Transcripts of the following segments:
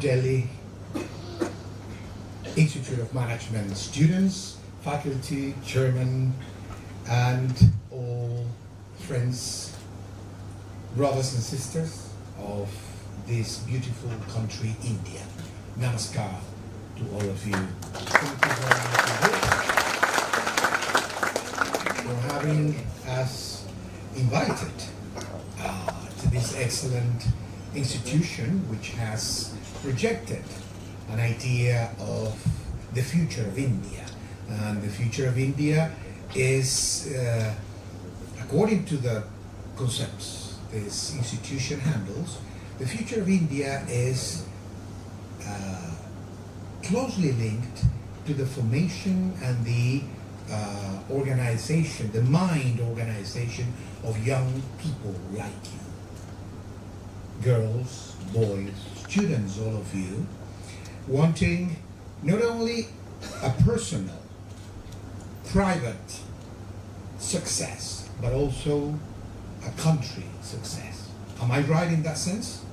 Delhi Institute of Management students, faculty, chairman, and all friends, brothers and sisters of this beautiful country, India. Namaskar to all of you. Thank you very much for having us invited to this excellent institution which has projected an idea of the future of India. And the future of India is, according to the concepts this institution handles, the future of India is closely linked to the formation and the organization, the mind organization of young people like you. Girls, boys, students, all of you, wanting not only a personal, private success, but also a country success. Am I right in that sense?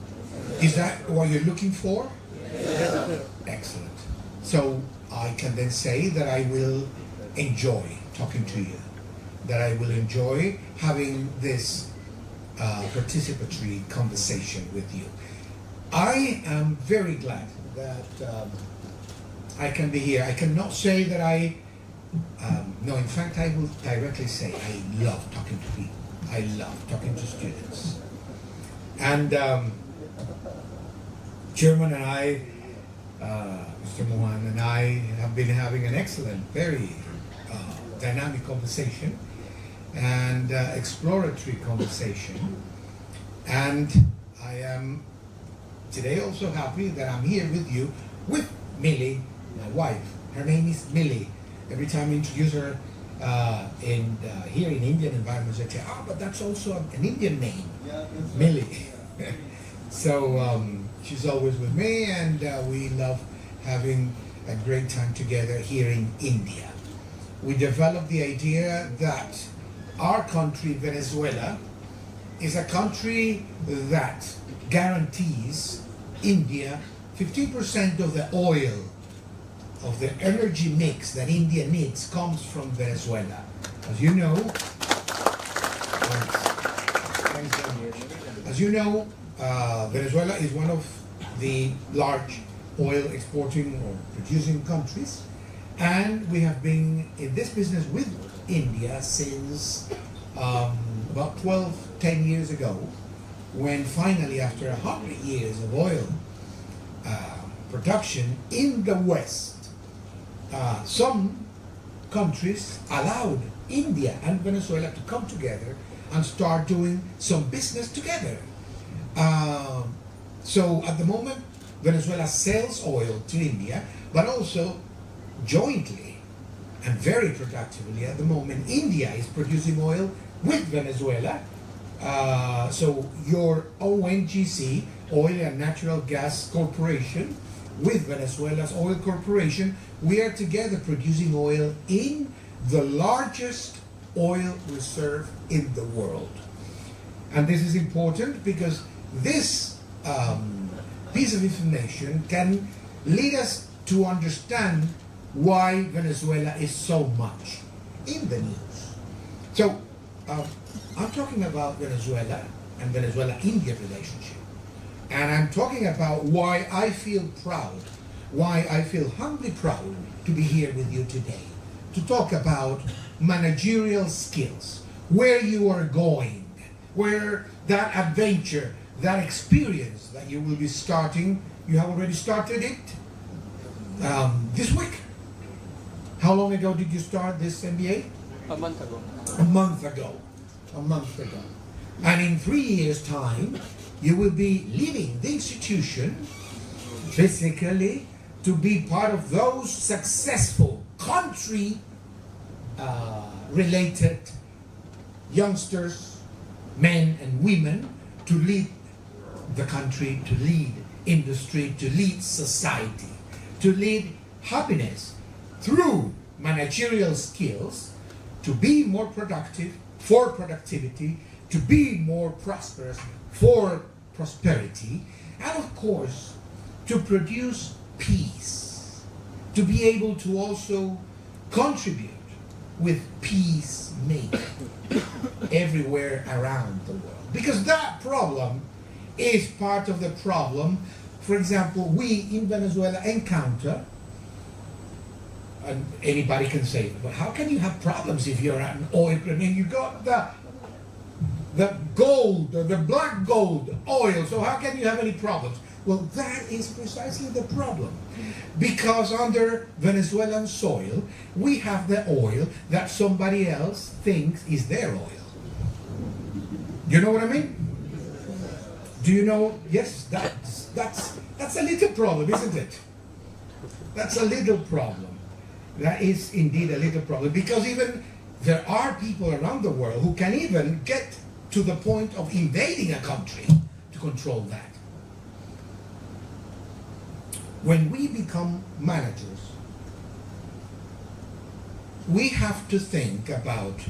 Is that what you're looking for? Yes. Excellent. So I can then say that I will enjoy talking to you, that I will enjoy having this participatory conversation with you. I am very glad that I can be here. I cannot say that no, in fact I will directly say I love talking to people. I love talking to students. And Chairman and I, Mr. Mohan and I have been having an excellent, very dynamic conversation and exploratory conversation. And I am today also happy that I'm here with you, with Millie, my wife. Her name is Millie. Every time I introduce her here in Indian environments, I say, but that's also an Indian name, Millie. So she's always with me, and we love having a great time together here in India. We developed the idea that our country, Venezuela, is a country that guarantees India 15% of the oil, of the energy mix that India needs comes from Venezuela. As you know, Venezuela is one of the large oil exporting or producing countries, and we have been in this business with India since about 10 years ago, when finally, after 100 years of oil production in the West, some countries allowed India and Venezuela to come together and start doing some business together. So at the moment, Venezuela sells oil to India, but also jointly and very productively at the moment, India is producing oil with Venezuela. So your ONGC, Oil and Natural Gas Corporation, with Venezuela's oil corporation, we are together producing oil in the largest oil reserve in the world. And this is important because this piece of information can lead us to understand why Venezuela is so much in the news. So I'm talking about Venezuela and Venezuela-India relationship. And I'm talking about why I feel proud, why I feel humbly proud to be here with you today, to talk about managerial skills, where you are going, where that adventure, that experience that you will be starting, you have already started it this week. How long ago did you start this MBA? A month ago. A month ago. A month ago. And in 3 years' time, you will be leaving the institution physically to be part of those successful country related youngsters, men and women, to lead the country, to lead industry, to lead society, to lead happiness through managerial skills, to be more productive for productivity, to be more prosperous for prosperity, and of course to produce peace, to be able to also contribute with peacemaking everywhere around the world. Because that problem is part of the problem. For example, we in Venezuela encounter, and anybody can say, but how can you have problems if you're an oil producer? You got the gold, the black gold oil, so how can you have any problems? Well, that is precisely the problem. Because under Venezuelan soil, we have the oil that somebody else thinks is their oil. You know what I mean? Do you know? Yes, that's a little problem, isn't it? That's a little problem. That is indeed a little problem, because even there are people around the world who can even get to the point of invading a country to control that. When we become managers, we have to think about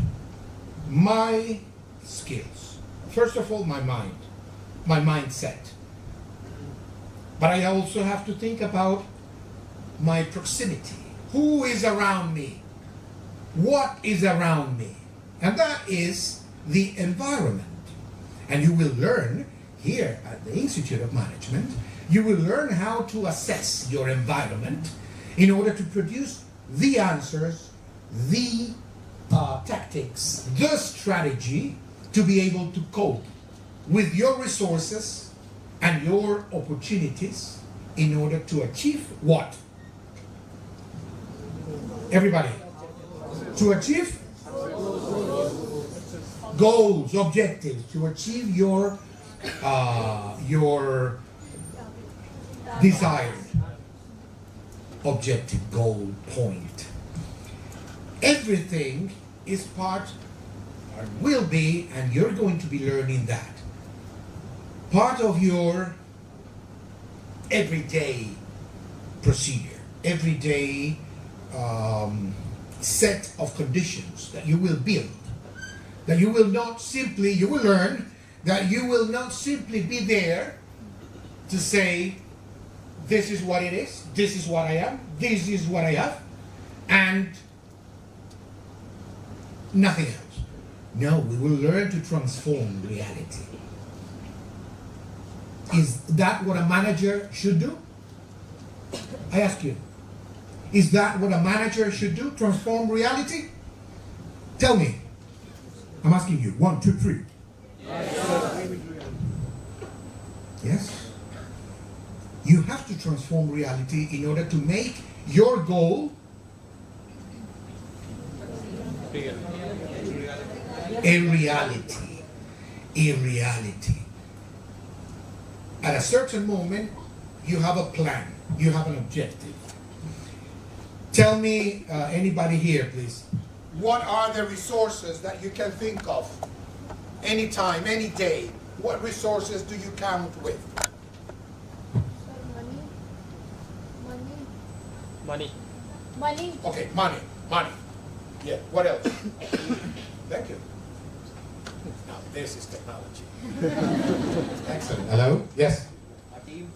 my skills. First of all, my mind, my mindset. But I also have to think about my proximity. Who is around me? What is around me? And that is the environment. And you will learn here at the Institute of Management, you will learn how to assess your environment in order to produce the answers, the tactics, the strategy to be able to cope with your resources and your opportunities in order to achieve what? Everybody. To achieve goals, objectives, to achieve your desired objective, goal, point. Everything is part, or will be, and you're going to be learning that, part of your everyday procedure, everyday set of conditions that you will build. That you will not simply, you will learn that you will not simply be there to say, this is what it is, this is what I am, this is what I have, and nothing else. No, we will learn to transform reality. Is that what a manager should do? I ask you. Is that what a manager should do? Transform reality? Tell me. I'm asking you. 1, 2, 3. Yes. Yes? You have to transform reality in order to make your goal a reality. A reality. At a certain moment, you have a plan. You have an objective. Tell me, anybody here, please. What are the resources that you can think of? Anytime, any day. What resources do you count with? Money. Okay, money. Yeah, what else? Thank you. Now, this is technology. Excellent. Hello? Yes? A team.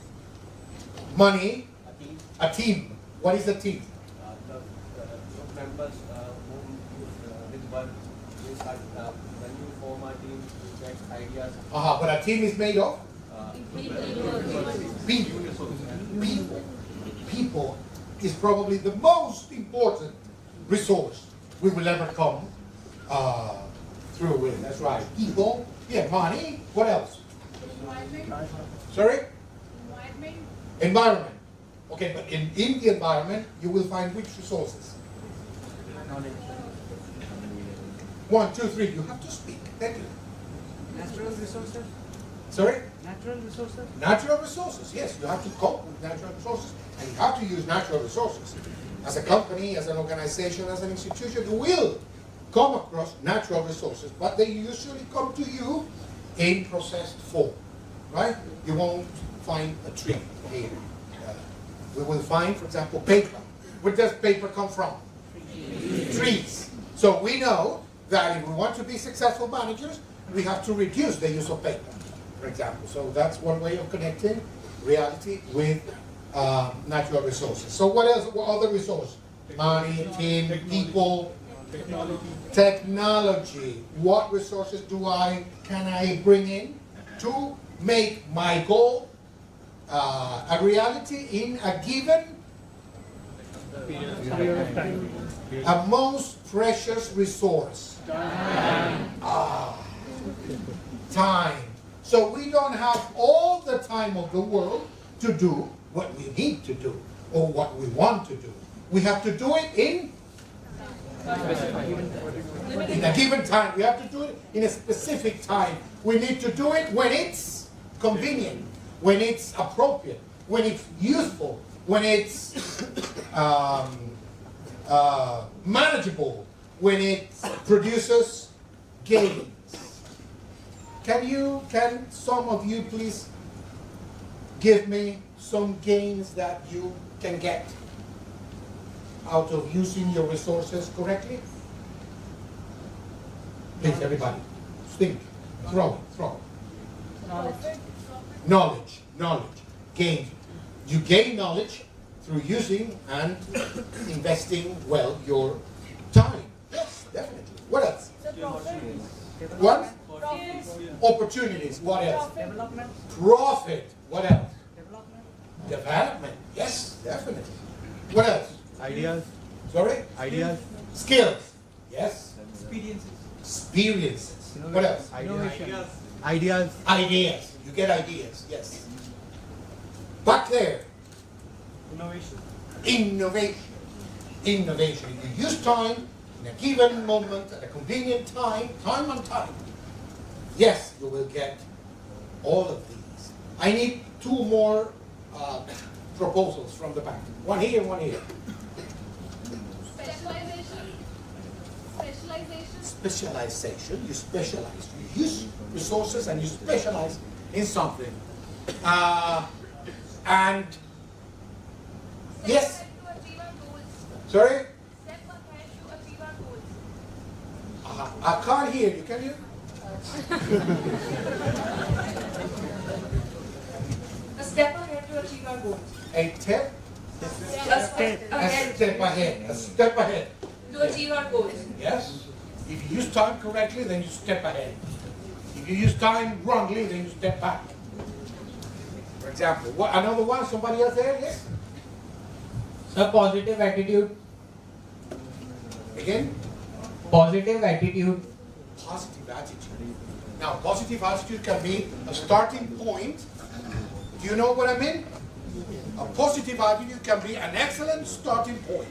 Money. A team. A team. What is a team? The group members whom with one you start when you form a team you get ideas. But a team is made of? People. People is probably the most important resource we will ever come through with. That's right. People, yeah, money. What else? Sorry? Environment. Okay, but in the environment, you will find which resources? 1, 2, 3. You have to speak. Thank you. Natural resources? Sorry? Natural resources? Natural resources, yes. You have to cope with natural resources. And you have to use natural resources. As a company, as an organization, as an institution, you will come across natural resources, but they usually come to you in processed form, right? You won't find a tree here. We will find, for example, paper. Where does paper come from? Trees. So we know that if we want to be successful managers, we have to reduce the use of paper, for example. So that's one way of connecting reality with natural resources. So what else? What other resources? Money, team, people, technology. What resources can I bring in to make my goal a reality in a given a most precious resource? Time. So we don't have all the time of the world to do what we need to do or what we want to do. We have to do it in a given time. We have to do it in a specific time. We need to do it when it's convenient, when it's appropriate, when it's useful, when it's manageable, when it produces gains. Can some of you please give me some gains that you can get out of using your resources correctly? Please, everybody, think, throw. Knowledge, gain. You gain knowledge through using and investing well your time. Yes, definitely. What else? What? Opportunities. What else? Development. Profit. What else? Development. Development. Yes, definitely. What else? Ideas. Sorry? Ideas. Skills. Yes. Experiences. What else? Ideas. Ideas. You get ideas. Yes. Back there. Innovation. If you use time in a given moment, at a convenient time, yes, you will get all of these. I need two more proposals from the back. One here, one here. Specialization. You specialize. You use resources and you specialize in something. And yes. Sorry? I can't hear you. Can you? A step ahead to achieve our goals. A step ahead. A step ahead. To achieve our goals. Yes. If you use time correctly, then you step ahead. If you use time wrongly, then you step back. For example, another one, somebody else there? Yes? A positive attitude. Again? Positive attitude. Positive attitude. Now, positive attitude can be a starting point. Do you know what I mean? A positive attitude can be an excellent starting point.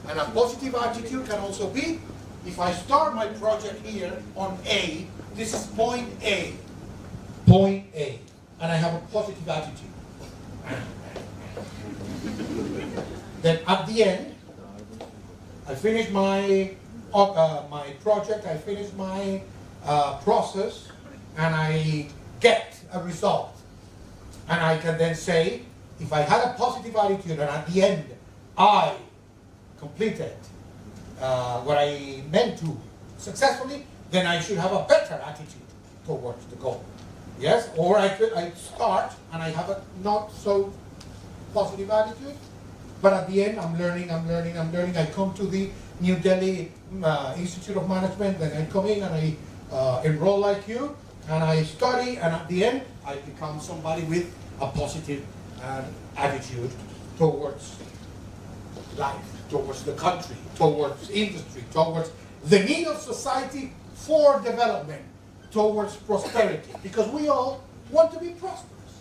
And a positive attitude can also be, if I start my project here on A, this is point A. And I have a positive attitude. Then at the end, I finish my project, I finish my process, and I get a result. And I can then say, if I had a positive attitude and at the end I completed what I meant to successfully, then I should have a better attitude towards the goal. Yes? Or I start and I have a not so positive attitude, but at the end I'm learning. I come to the New Delhi Institute of Management, then I come in and I enroll like you, and I study, and at the end I become somebody with a positive attitude towards life, towards the country, towards industry, towards the need of society for development, towards prosperity, because we all want to be prosperous.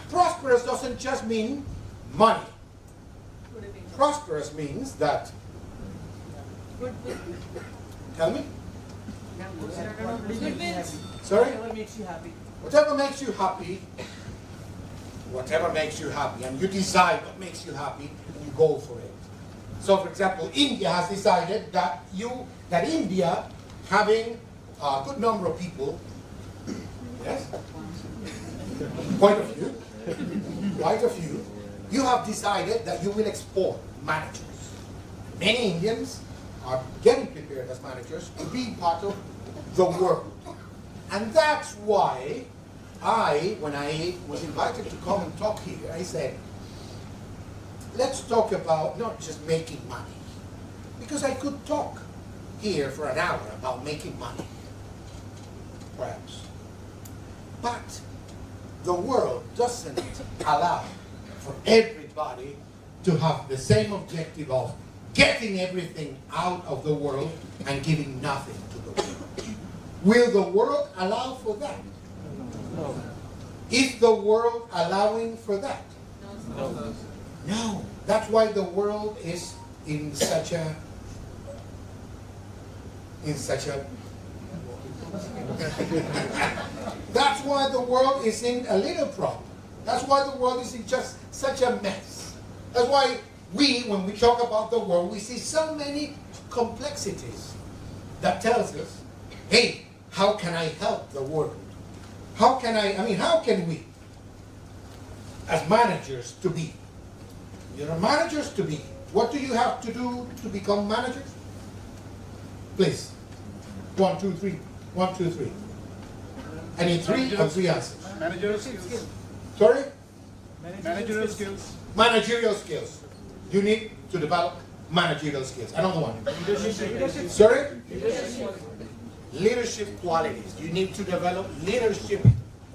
Prosperous doesn't just mean money. Prosperous means that, tell me? Sorry? Whatever makes you happy. Whatever makes you happy, and you decide what makes you happy, and you go for it. So, for example, India has decided that India, having a good number of people, yes, quite a few, you have decided that you will export managers. Many Indians are getting prepared as managers to be part of the world. And that's why when I was invited to come and talk here, I said, let's talk about not just making money. Because I could talk here for an hour about making money, perhaps. But the world doesn't allow for everybody to have the same objective of getting everything out of the world and giving nothing to the world. Will the world allow for that? No. Is the world allowing for that? No. No. That's why the world is in such a that's why the world is in a little problem. That's why the world is in just such a mess. That's why when we talk about the world, we see so many complexities that tells us, hey, how can I help the world? How can we, as managers to be? Managers to be. What do you have to do to become managers? Please. 1, 2, 3. 1, 2, 3. I need 3 or 3 answers. Managerial skills. Sorry? Managerial skills. Managerial skills. You need to develop managerial skills. Another one. Sorry? Leadership qualities. You need to develop leadership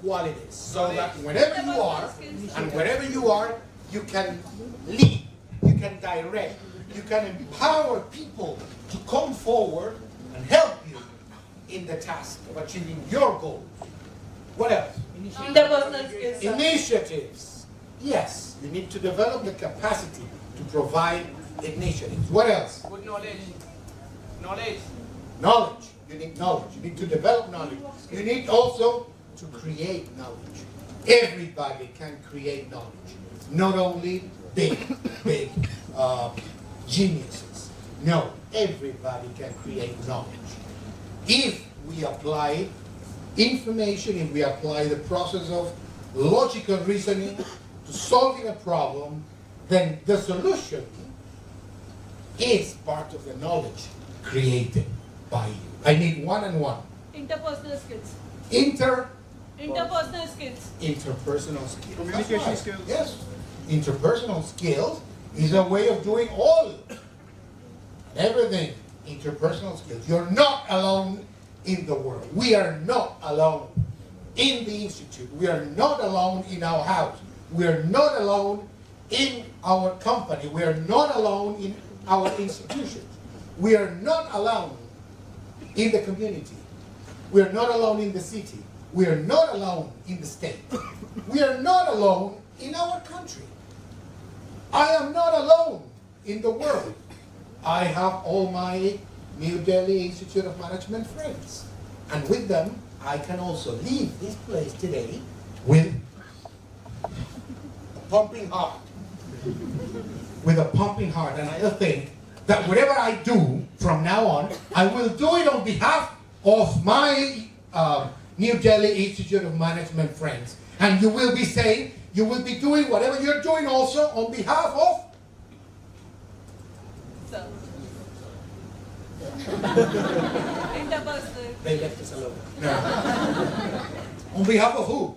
qualities so that wherever you are and wherever you are, you can lead, you can direct, you can empower people to come forward and help you in the task of achieving your goals. What else? Interpersonal skills. sir. Initiatives. Yes, you need to develop the capacity to provide initiatives. What else? Good knowledge. Knowledge. Knowledge. You need knowledge. You need to develop knowledge. You need also to create knowledge. Everybody can create knowledge. Not only big geniuses. No, everybody can create knowledge. If we apply information, if we apply the process of logical reasoning to solving a problem, then the solution is part of the knowledge created by you. I need 1 and 1. Interpersonal skills. Interpersonal skills. Interpersonal skills. Communication That's right. skills. Yes. Interpersonal skills is a way of doing all everything. Interpersonal skills. You're not alone in the world. We are not alone in the institute. We are not alone in our house. We are not alone in our company. We are not alone in our institutions. We are not alone in the community. We are not alone in the city. We are not alone in the state. We are not alone in our country. I am not alone in the world. I have all my New Delhi Institute of Management friends. And with them, I can also leave this place today with a pumping heart. With a pumping heart. And I think that whatever I do from now on, I will do it on behalf of my New Delhi Institute of Management friends. And you will be saying, you will be doing whatever you're doing also on behalf of Sir. Interpersonal. They left us alone. No. On behalf of who?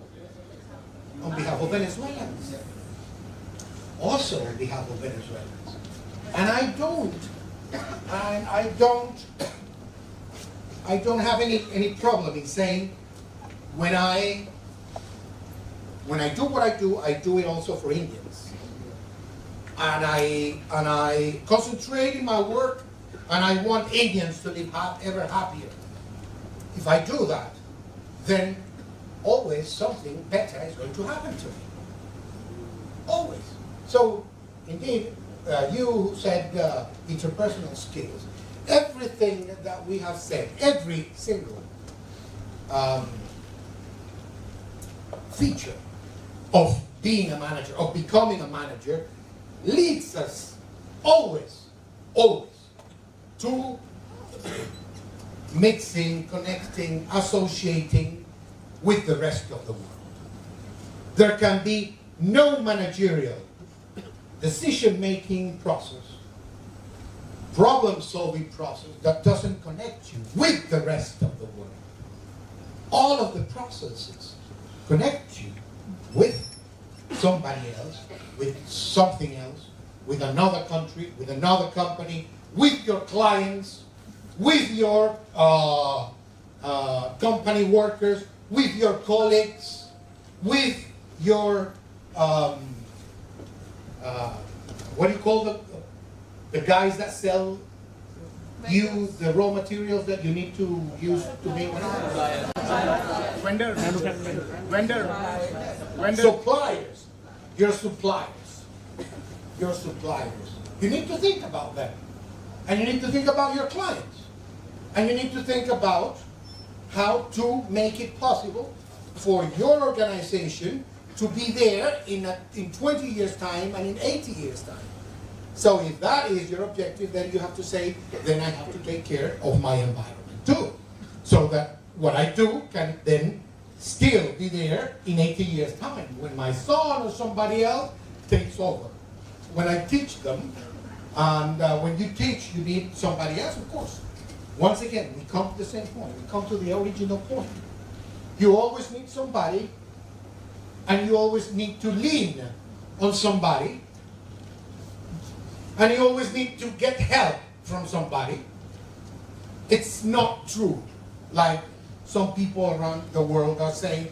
On behalf of Venezuelans. Also on behalf of Venezuelans. And I don't have any problem in saying when I do what I do it also for Indians. And I concentrate in my work, and I want Indians to live ever happier. If I do that, then always something better is going to happen to me. Always. So, indeed, you said interpersonal skills. Everything that we have said, every single feature of being a manager, of becoming a manager, leads us always to mixing, connecting, associating with the rest of the world. There can be no managerial decision-making process, problem-solving process that doesn't connect you with the rest of the world. All of the processes connect you with somebody else, with something else, with another country, with another company, with your clients, with your company workers, with your colleagues, with your what do you call the guys that sell you the raw materials that you need to use to make Vendor. suppliers. Your suppliers. Your suppliers. You need to think about them. And you need to think about your clients. And you need to think about how to make it possible for your organization to be there in 20 years' time and in 80 years' time. So if that is your objective, then you have to say, then I have to take care of my environment too. So that what I do can then still be there in 80 years' time when my son or somebody else takes over. When I teach them, and when you teach, you need somebody else, of course. Once again, we come to the same point. We come to the original point. You always need somebody, and you always need to lean on somebody, and you always need to get help from somebody. It's not true, like some people around the world are saying,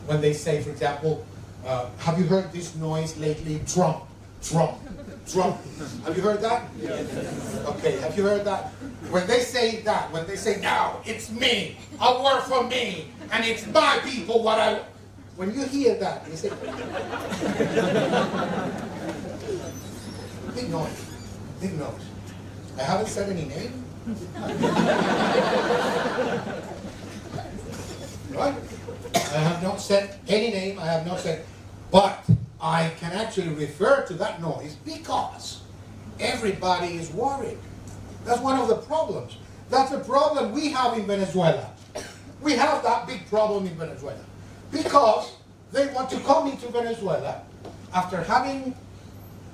when they say, for example, have you heard this noise lately? Trump, Trump, Trump. Have you heard that? Yes. Okay, have you heard that? When they say that, when they say, no, it's me, I work for me, and it's my people what I... When you hear that, you say... Big noise, big noise. I haven't said any name. Right? I have not said any name, I have not said... But I can actually refer to that noise because everybody is worried. That's one of the problems. That's a problem we have in Venezuela. We have that big problem in Venezuela because they want to come into Venezuela after having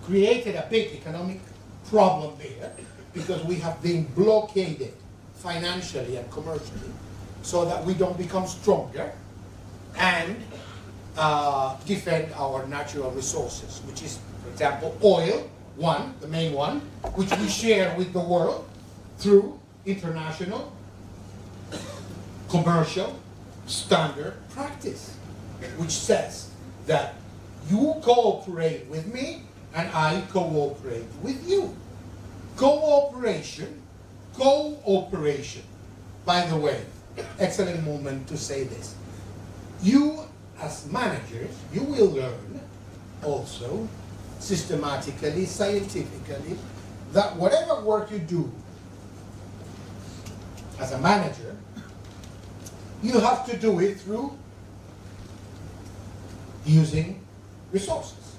created a big economic problem there because we have been blockaded financially and commercially so that we don't become stronger and defend our natural resources, which is, for example, oil, one, the main one, which we share with the world through international, commercial, standard practice, which says that you cooperate with me and I cooperate with you. Cooperation. By the way, excellent moment to say this. You, as managers, you will learn also systematically, scientifically, that whatever work you do as a manager, you have to do it through using resources.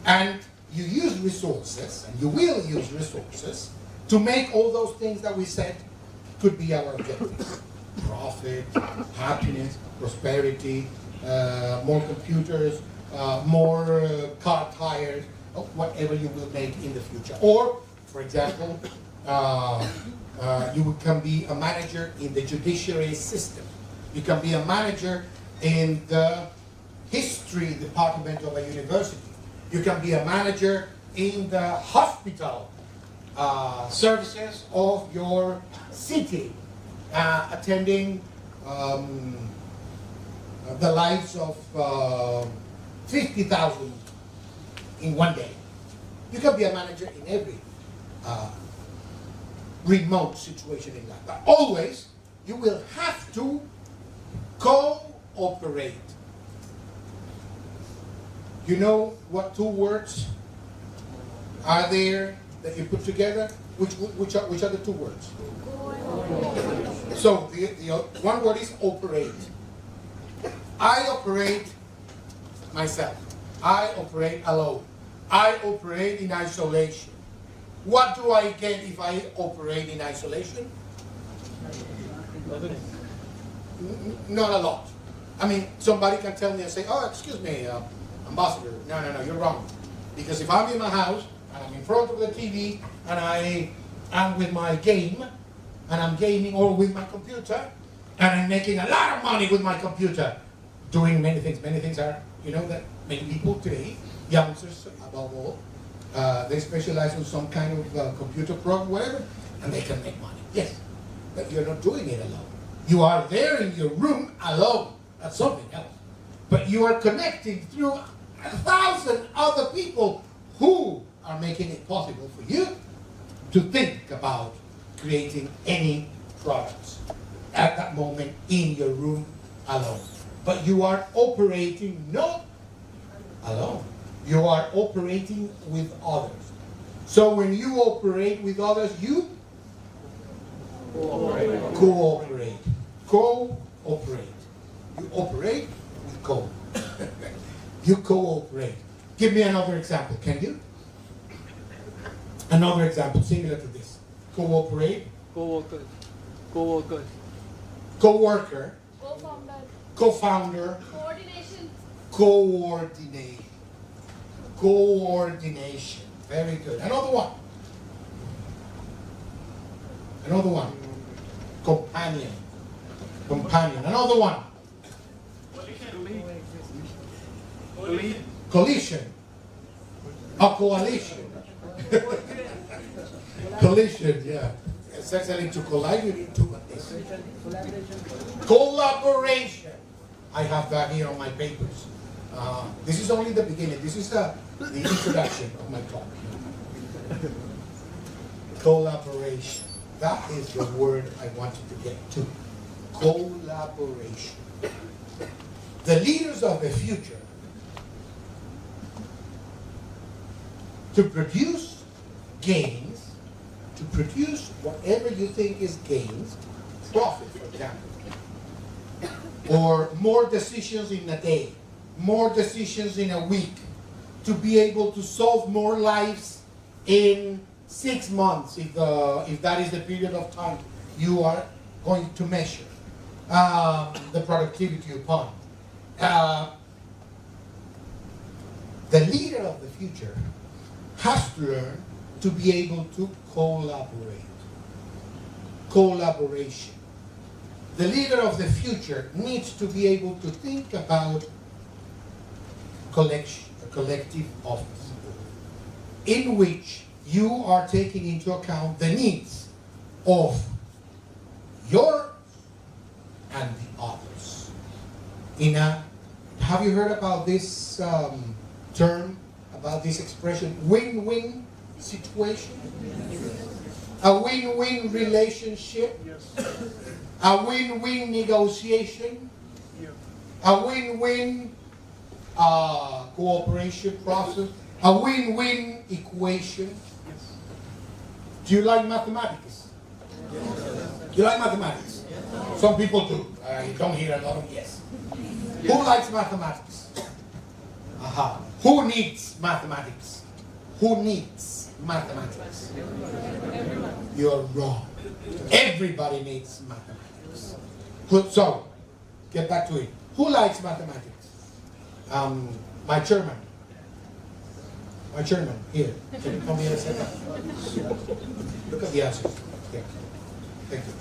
And you use resources, and you will use resources, to make all those things that we said could be our objectives. Profit, happiness, prosperity, more computers, more car tires, whatever you will make in the future. Or, for example, you can be a manager in the judiciary system. You can be a manager in the history department of a university. You can be a manager in the hospital services of your city, attending the lives of 50,000 in one day. You can be a manager in every remote situation in life. But always, you will have to cooperate. You know what two words are there that you put together? Which are the two words? So the one word is operate. I operate myself. I operate alone. I operate in isolation. What do I get if I operate in isolation? Not a lot. I mean, somebody can tell me and say, oh, excuse me, Ambassador, no, you're wrong. Because if I'm in my house, and I'm in front of the TV, and I am with my game, and I'm gaming, or with my computer, and I'm making a lot of money with my computer, doing many things. Many things are, you know, that many people today youngsters above all. They specialize in some kind of computer program, whatever, and they can make money. Yes, but you're not doing it alone. You are there in your room alone. That's something else. But you are connecting through 1,000 other people who are making it possible for you to think about creating any products at that moment in your room alone. But you are operating not alone. You are operating with others. So when you operate with others, you cooperate. Cooperate. You operate with co. You cooperate. Give me another example, can you? Another example similar to this. Cooperate. Co-workers. Co-workers. Co-worker. Co-founder. Co-founder. Coordination. Coordinate. Coordination. Very good. Another one. Another one. Companion. Companion. Another one. Collision. A coalition. Collision, yeah. Essentially to collide, you need two of this. Collaboration. I have that here on my papers. This is only the beginning. This is the introduction of my talk. Collaboration. That is the word I want you to get to. Collaboration. The leaders of the future, to produce gains, to produce whatever you think is gains, profit, for example, or more decisions in a day, more decisions in a week, to be able to solve more lives in 6 months, if that is the period of time you are going to measure the productivity upon. The leader of the future has to learn to be able to collaborate. Collaboration. The leader of the future needs to be able to think about a collective office in which you are taking into account the needs of your and the others. Have you heard about this term, about this expression, win-win situation? A win-win relationship? A win-win negotiation? A win-win cooperation process? A win-win equation? Do you like mathematics? You like mathematics? Some people do. I don't hear a lot of yes. Who likes mathematics? Aha. Who needs mathematics? Who needs mathematics? You're wrong. Everybody needs mathematics. So, get back to it. Who likes mathematics? My chairman. My chairman, here. Can you come here a second? Look at the answer. Yeah. Thank you.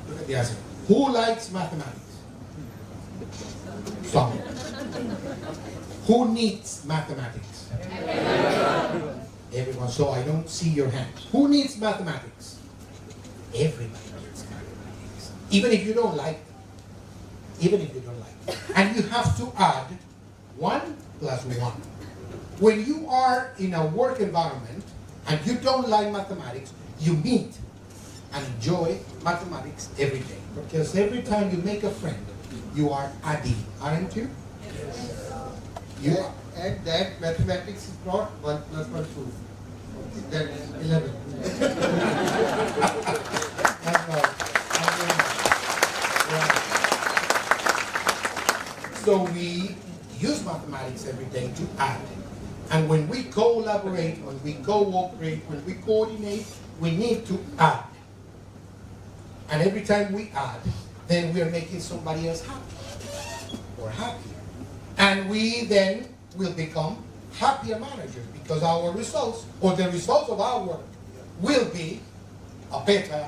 Look at the answer. Who likes mathematics? Some. Who needs mathematics? Everyone. So I don't see your hands. Who needs mathematics? Everybody needs mathematics. Even if you don't like it. Even if you don't like it. And you have to add 1 plus 1. When you are in a work environment and you don't like mathematics, you meet and enjoy mathematics every day. Because every time you make a friend, you are adding, aren't you? You are. And that mathematics is not 1 plus 1 2. That is 11. So we use mathematics every day to add. And when we collaborate, when we cooperate, when we coordinate, we need to add. And every time we add, then we are making somebody else happy or happier. And we then will become happier managers because our results, or the results of our work, will be a better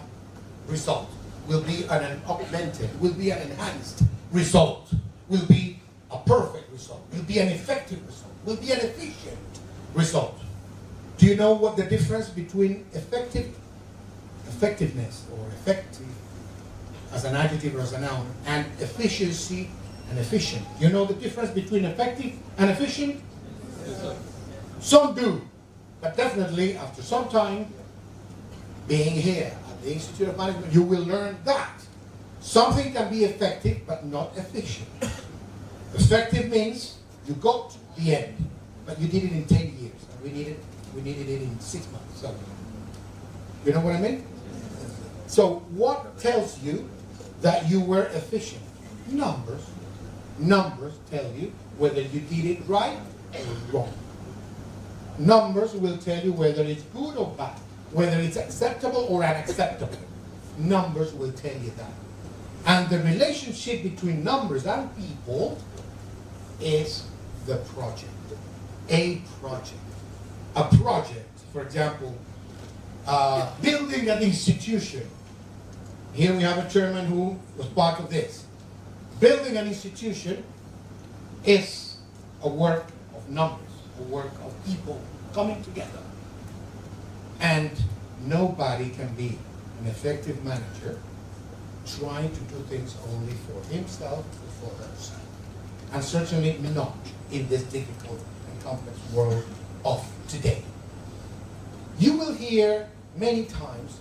result, will be an augmented, will be an enhanced result, will be a perfect result, will be an effective result. will be an efficient result. Do you know what the difference between effectiveness or effective as an adjective or as a noun and efficiency and efficient? Do you know the difference between effective and efficient? Some do, but definitely after some time being here at the Institute of Management, you will learn that something can be effective but not efficient. Effective means you got to the end, but you did it in 10 years, and we needed it in 6 months. So, you know what I mean? So what tells you that you were efficient? Numbers. Numbers tell you whether you did it right or wrong. Numbers will tell you whether it's good or bad, whether it's acceptable or unacceptable. Numbers will tell you that. And the relationship between numbers and people is the project. A project. A project, for example, building an institution. Here we have a chairman who was part of this. Building an institution is a work of numbers, a work of people coming together. And nobody can be an effective manager trying to do things only for himself or for herself. And certainly not in this difficult and complex world of today. You will hear many times,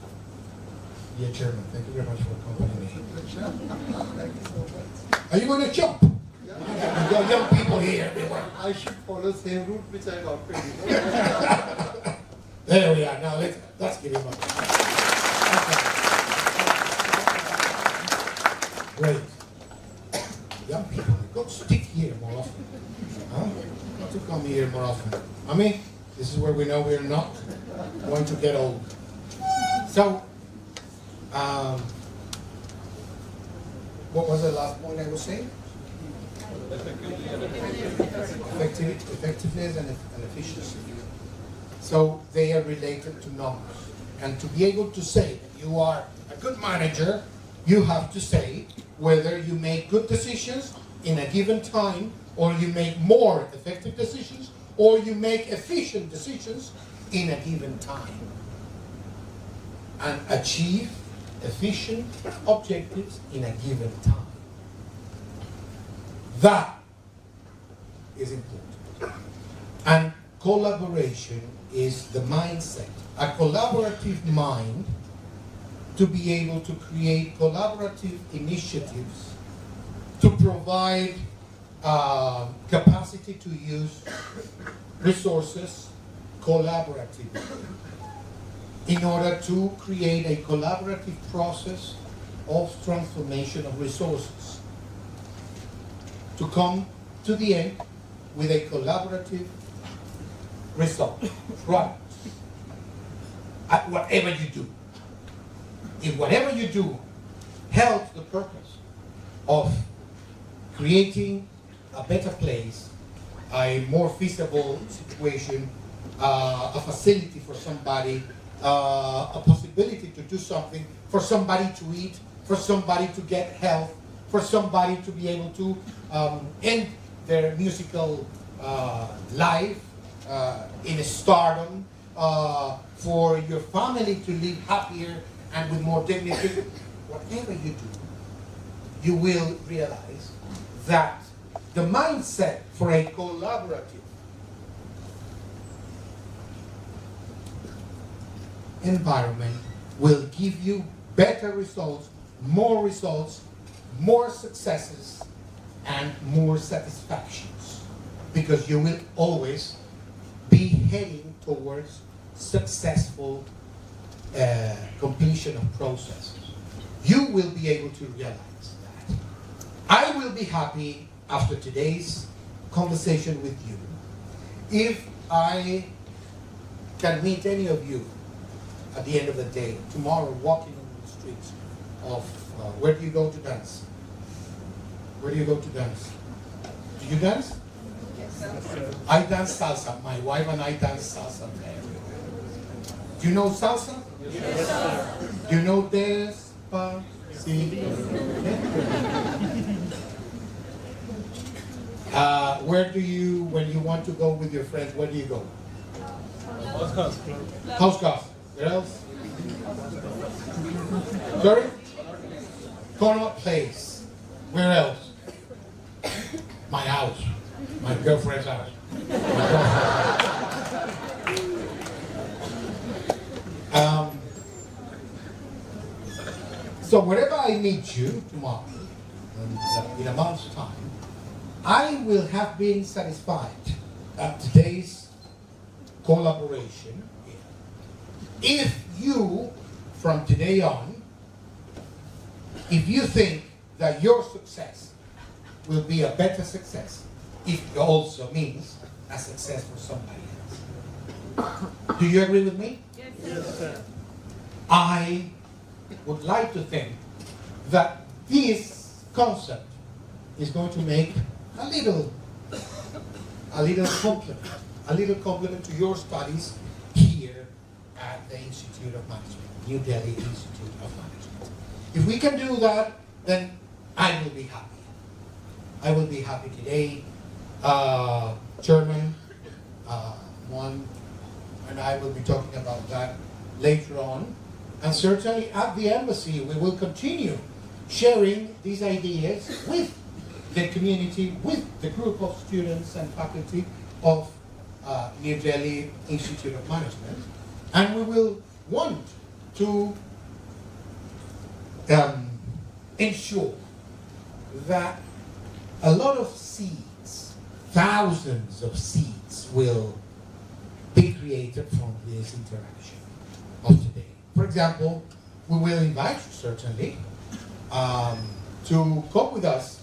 dear Chairman, thank you very much for accompanying me. Are you going to jump? Yeah. We've got young people here everywhere. I should follow same route which I adopted. There we are. Now let's give him a Great. Young people, you've got to stick here more often. Huh? You've got to come here more often. I mean, this is where we know we're not going to get old. So, what was the last point I was saying? Effectiveness and efficiency. So they are related to numbers. And to be able to say that you are a good manager, you have to say whether you make good decisions in a given time, or you make more effective decisions, or you make efficient decisions in a given time. And achieve efficient objectives in a given time. That is important. And collaboration is the mindset. A collaborative mind to be able to create collaborative initiatives to provide capacity to use resources collaboratively in order to create a collaborative process of transformation of resources to come to the end with a collaborative result, product, at whatever you do. If whatever you do helps the purpose of creating a better place, a more feasible situation, a facility for somebody, a possibility to do something, for somebody to eat, for somebody to get health, for somebody to be able to end their musical life in a stardom, for your family to live happier and with more dignity. Whatever you do, you will realize that the mindset for a collaborative environment will give you better results, more successes, and more satisfactions, because you will always be heading towards successful completion of processes. You will be able to realize that. I will be happy after today's conversation with you if I can meet any of you at the end of the day, tomorrow, walking on the streets of, where do you go to dance? Where do you go to dance? Do you dance? Yes. I dance salsa. My wife and I dance salsa. Do you know salsa? Yes, sir. Do you know Despacito? Where do you, when you want to go with your friends, where do you go? House class. Where else? Sorry? Connaught Place. Where else? My house. My girlfriend's house. So wherever I meet you tomorrow, in a month's time, I will have been satisfied at today's collaboration. If you, from today on, if you think that your success will be a better success, it also means a success for somebody else. Do you agree with me? Yes, sir. I would like to think that this concept is going to make a little compliment to your studies here at the Institute of Management, New Delhi Institute of Management. If we can do that, then I will be happy. I will be happy today. Chairman, one, and I will be talking about that later on. And certainly at the embassy, we will continue sharing these ideas with the community, with the group of students and faculty of New Delhi Institute of Management. And we will want to ensure that a lot of seeds, thousands of seeds, will be created from this interaction of today. For example, we will invite you certainly to come with us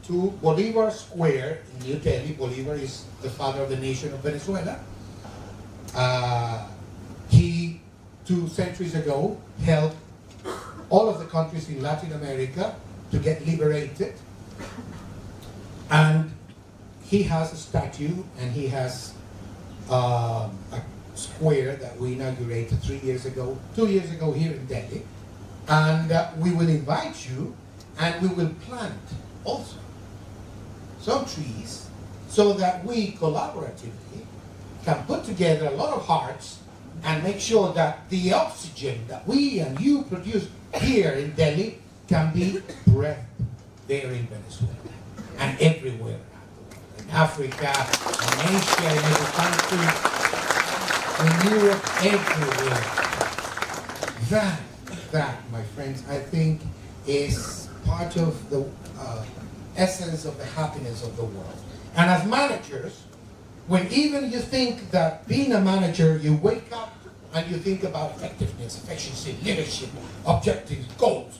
to Bolivar Square in New Delhi. Bolivar is the father of the nation of Venezuela. He, 2 centuries ago, helped all of the countries in Latin America to get liberated. And he has a statue, and he has a square that we inaugurated 2 years ago here in Delhi. And we will invite you, and we will plant also some trees so that we collaboratively can put together a lot of hearts and make sure that the oxygen that we and you produce here in Delhi can be breathed there in Venezuela and everywhere, in Africa, in Asia, in every country, in Europe, everywhere. That, my friends, I think is part of the essence of the happiness of the world. And as managers, when even you think that being a manager, you wake up and you think about effectiveness, efficiency, leadership, objectives, goals,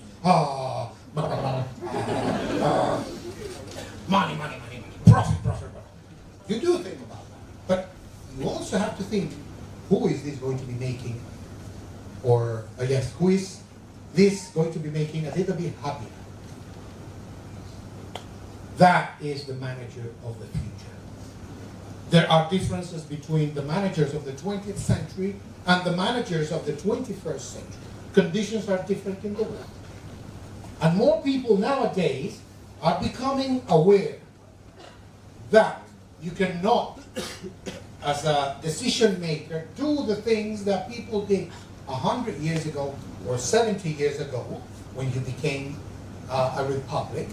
money, profit. You do think about that. But you also have to think, who is this going to be making, or who is this going to be making a little bit happier? That is the manager of the future. There are differences between the managers of the 20th century and the managers of the 21st century. Conditions are different in the world. And more people nowadays are becoming aware that you cannot, as a decision maker, do the things that people did 100 years ago or 70 years ago when you became a republic.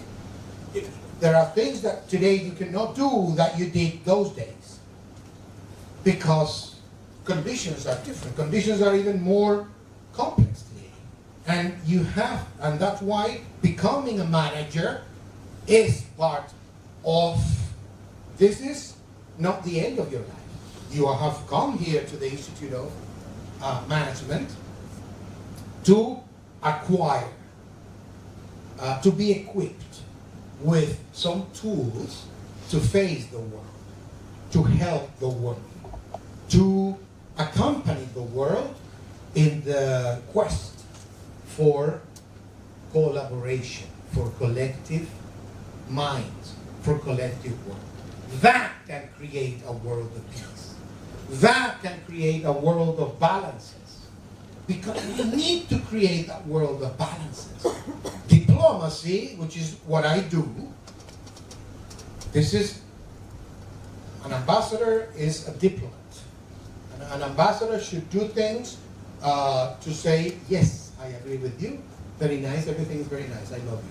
There are things that today you cannot do that you did those days because conditions are different. Conditions are even more complex today. And that's why becoming a manager is part of, this is not the end of your life. You have come here to the Institute of Management to acquire, to be equipped with some tools to face the world, to help the world, to accompany the world in the quest for collaboration, for collective minds, for collective work. That can create a world of peace. That can create a world of balances. Because we need to create that world of balances. Diplomacy, which is what I do, this is An ambassador is a diplomat. An ambassador should do things to say, yes, I agree with you. Very nice, everything is very nice, I love you.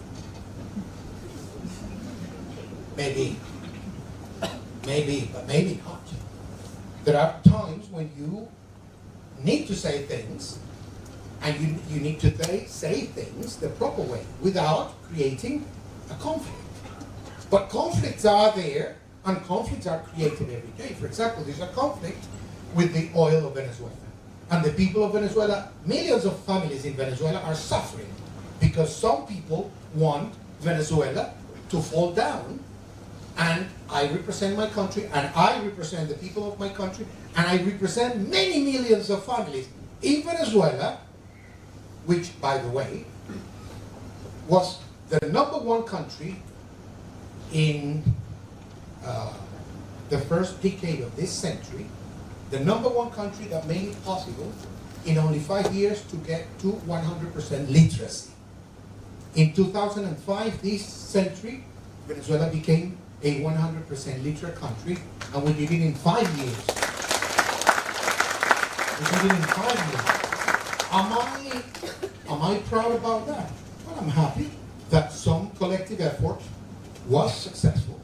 Maybe, but maybe not. There are times when you need to say things, and you need to say things the proper way without creating a conflict. But conflicts are there, and conflicts are created every day. For example, there's a conflict with the oil of Venezuela. And the people of Venezuela, millions of families in Venezuela are suffering because some people want Venezuela to fall down. And I represent my country, and I represent the people of my country, and I represent many millions of families in Venezuela, which, by the way, was the #1 country in the first decade of this century, the #1 country that made it possible in only 5 years to get to 100% literacy. In 2005, this century, Venezuela became a 100% literate country, and we did it in 5 years. We did it in 5 years. Am I proud about that? Well, I'm happy that some collective effort was successful,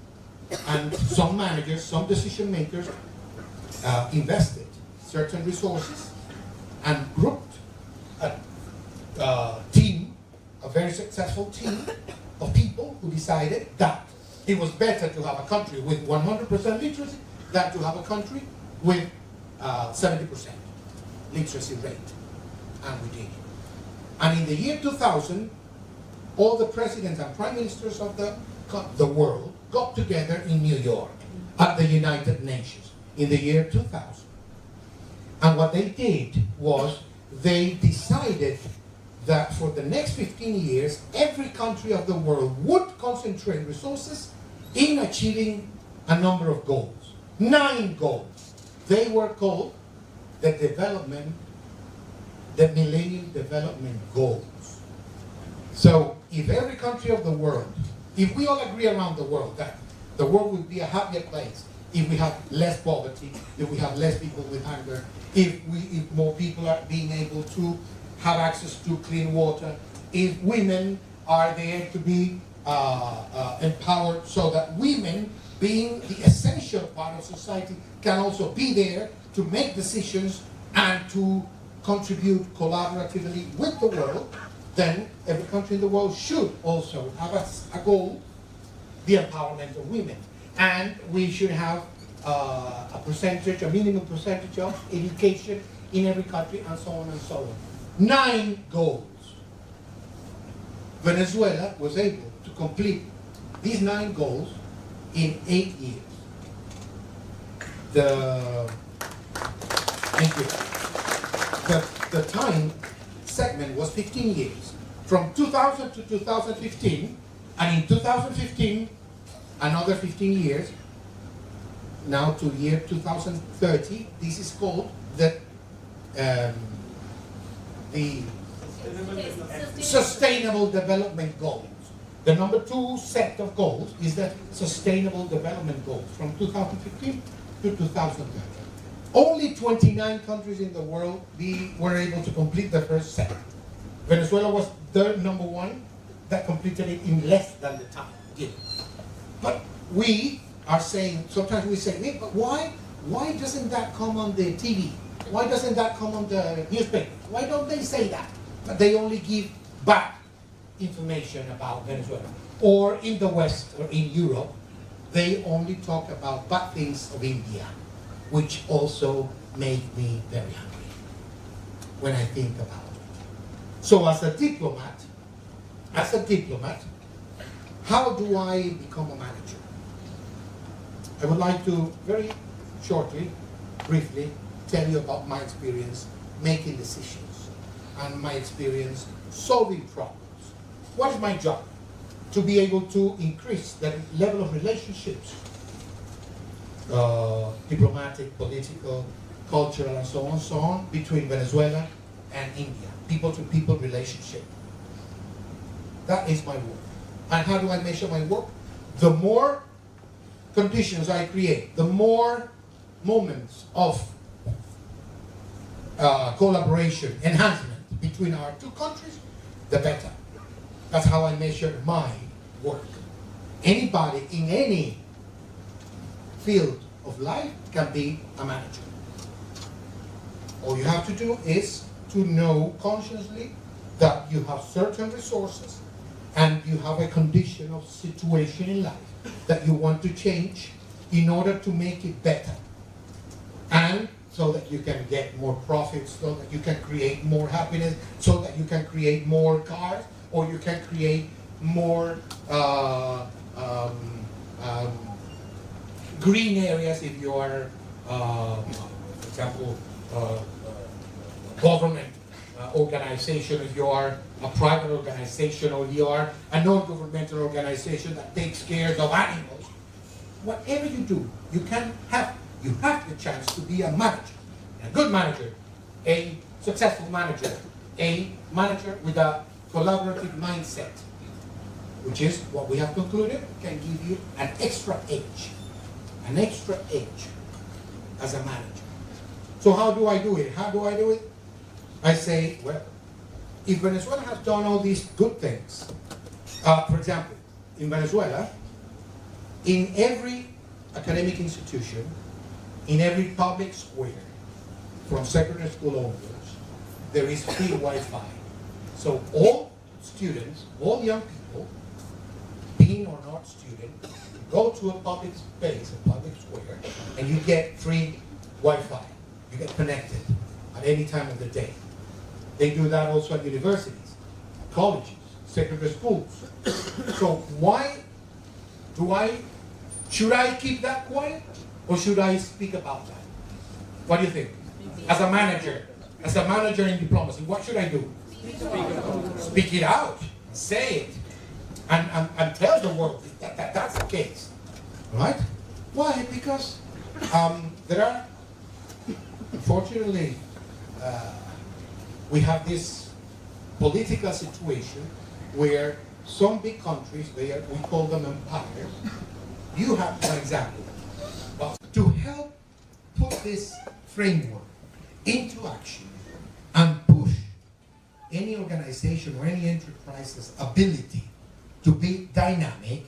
and some managers, some decision makers invested certain resources and grouped a team, a very successful team of people who decided that it was better to have a country with 100% literacy than to have a country with 70% literacy rate. And we did. And in the year 2000, all the presidents and prime ministers of the world got together in New York at the United Nations in the year 2000. And what they did was they decided that for the next 15 years, every country of the world would concentrate resources in achieving a number of goals. 9 goals. They were called the Millennium Development Goals. So if every country of the world, if we all agree around the world that the world would be a happier place if we have less poverty, if we have less people with hunger, if more people are being able to have access to clean water, if women are there to be empowered so that women, being the essential part of society, can also be there to make decisions and to contribute collaboratively with the world, then every country in the world should also have a goal, the empowerment of women. And we should have a percentage, a minimum percentage of education in every country, and so on and so on. 9 goals. Venezuela was able to complete these 9 goals in 8 years. The time segment was 15 years. From 2000 to 2015, and in 2015, another 15 years, now to year 2030, this is called the Sustainable Development Goals. The number 2 set of goals is the Sustainable Development Goals from 2015 to 2030. Only 29 countries in the world were able to complete the first set. Venezuela was the #1 that completed it in less than the time given. But we are saying, sometimes we say, hey, but why doesn't that come on the TV? Why doesn't that come on the newspaper? Why don't they say that? But they only give bad information about Venezuela. Or in the West, or in Europe, they only talk about bad things of India, which also make me very hungry when I think about it. So as a diplomat, how do I become a manager? I would like to very shortly, briefly, tell you about my experience making decisions and my experience solving problems. What is my job? To be able to increase the level of relationships, diplomatic, political, cultural, and so on, between Venezuela and India. People-to-people relationship. That is my work. And how do I measure my work? The more conditions I create, the more moments of collaboration, enhancement between our two countries, the better. That's how I measure my work. Anybody in any field of life can be a manager. All you have to do is to know consciously that you have certain resources and you have a condition of situation in life that you want to change in order to make it better. And so that you can get more profits, so that you can create more happiness, so that you can create more cars, or you can create more green areas if you are, for example, government organization, if you are a private organization, or you are a non-governmental organization that takes care of animals. Whatever you do, you have the chance to be a manager, a good manager, a successful manager, a manager with a collaborative mindset, which is what we have concluded can give you an extra edge as a manager. So how do I do it? I say, well, if Venezuela has done all these good things, for example, in Venezuela, in every academic institution, in every public square, from secondary school onwards, there is free Wi-Fi. So all students, all young people, being or not student, go to a public space, a public square, and you get free Wi-Fi. You get connected at any time of the day. They do that also at universities, colleges, secondary schools. So should I keep that quiet, or should I speak about that? What do you think? As a manager in diplomacy, what should I do? Speak it out, say it, and tell the world that that's the case, right? Why? Because there are, unfortunately, we have this political situation where some big countries, we call them empires. You have, for example, to help put this framework into action and push any organization or any enterprise's ability to be dynamic,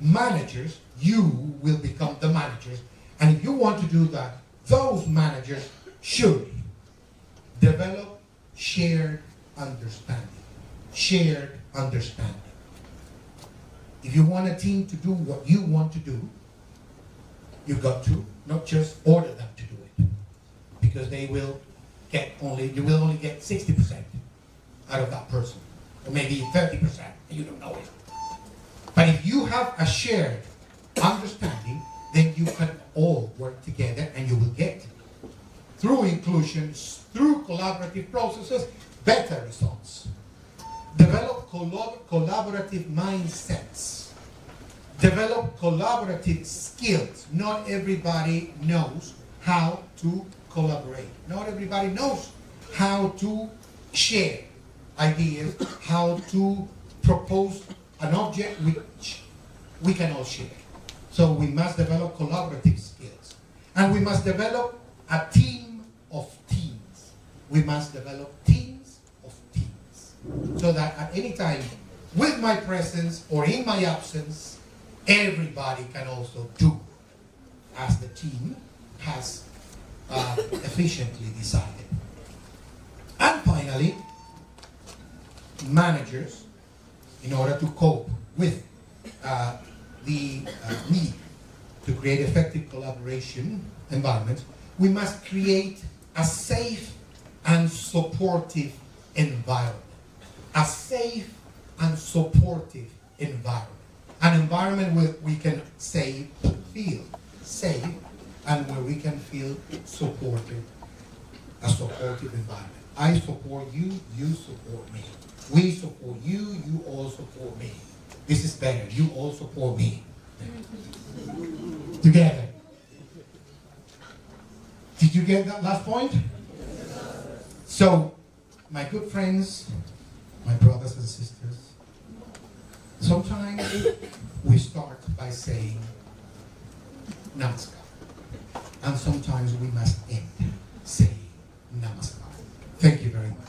managers, you will become the managers. And if you want to do that, those managers should develop shared understanding. Shared understanding. If you want a team to do what you want to do, you've got to not just order them to do it, because you will only get 60% out of that person, or maybe 30%, and you don't know it. But if you have a shared understanding, then you can all work together, and you will get, through inclusion, through collaborative processes, better results. Develop collaborative mindsets. Develop collaborative skills. Not everybody knows how to collaborate. Not everybody knows how to share ideas, how to propose an object which we can all share. So we must develop collaborative skills. And we must develop a team of teams. We must develop teams of teams. So that at any time, with my presence or in my absence, everybody can also do as the team has efficiently decided. And finally, managers, in order to cope with the need to create effective collaboration environments, we must create a safe and supportive environment. A safe and supportive environment. An environment where we can feel safe, and where we can feel supported. A supportive environment. I support you, you support me. We support you, you all support me. This is better, you all support me. Together. Did you get that last point? So, my good friends, my brothers and sisters, sometimes we start by saying, namaskar. And sometimes we must end saying namaskar. Thank you very much.